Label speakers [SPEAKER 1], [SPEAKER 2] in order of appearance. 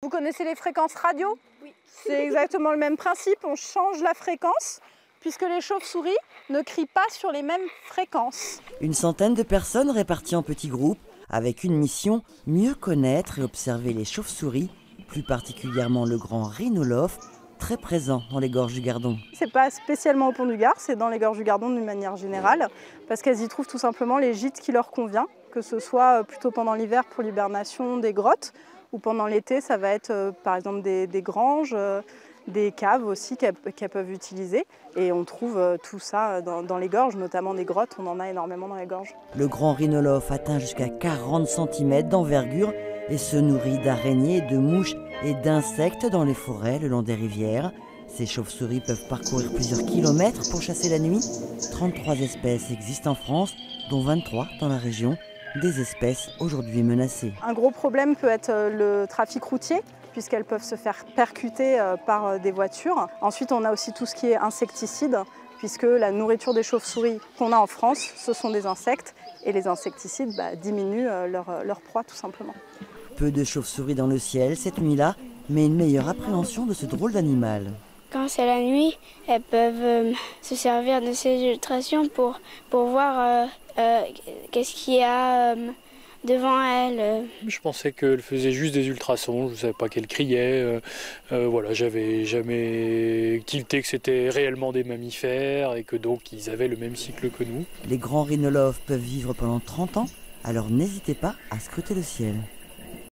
[SPEAKER 1] Vous connaissez les fréquences radio?
[SPEAKER 2] Oui.
[SPEAKER 1] C'est exactement le même principe, on change la fréquence puisque les chauves-souris ne crient pas sur les mêmes fréquences.
[SPEAKER 3] Une centaine de personnes réparties en petits groupes avec une mission, mieux connaître et observer les chauves-souris, plus particulièrement le grand rhinolophe, très présent dans les gorges du Gardon.
[SPEAKER 1] C'est pas spécialement au Pont du Gard, c'est dans les gorges du Gardon d'une manière générale, parce qu'elles y trouvent tout simplement les gîtes qui leur convient, que ce soit plutôt pendant l'hiver pour l'hibernation des grottes, ou pendant l'été ça va être par exemple des granges, des caves aussi qu'elles peuvent utiliser. Et on trouve tout ça dans les gorges, notamment des grottes, on en a énormément dans les gorges.
[SPEAKER 3] Le grand rhinolophe atteint jusqu'à 40 cm d'envergure et se nourrit d'araignées, de mouches et d'insectes dans les forêts le long des rivières. Ces chauves-souris peuvent parcourir plusieurs kilomètres pour chasser la nuit. 33 espèces existent en France, dont 23 dans la région, des espèces aujourd'hui menacées.
[SPEAKER 1] Un gros problème peut être le trafic routier, puisqu'elles peuvent se faire percuter par des voitures. Ensuite, on a aussi tout ce qui est insecticides, puisque la nourriture des chauves-souris qu'on a en France, ce sont des insectes, et les insecticides diminuent leur proie tout simplement.
[SPEAKER 3] Peu de chauves-souris dans le ciel cette nuit-là, mais une meilleure appréhension de ce drôle d'animal.
[SPEAKER 2] Quand c'est la nuit, elles peuvent se servir de ces illustrations pour voir qu'est-ce qu'il y a devant elles.
[SPEAKER 4] Je pensais qu'elle faisait juste des ultrasons, je ne savais pas qu'elle criait. Voilà, j'avais jamais tilté que c'était réellement des mammifères et que donc ils avaient le même cycle que nous.
[SPEAKER 3] Les grands rhinolophes peuvent vivre pendant 30 ans, alors n'hésitez pas à scruter le ciel.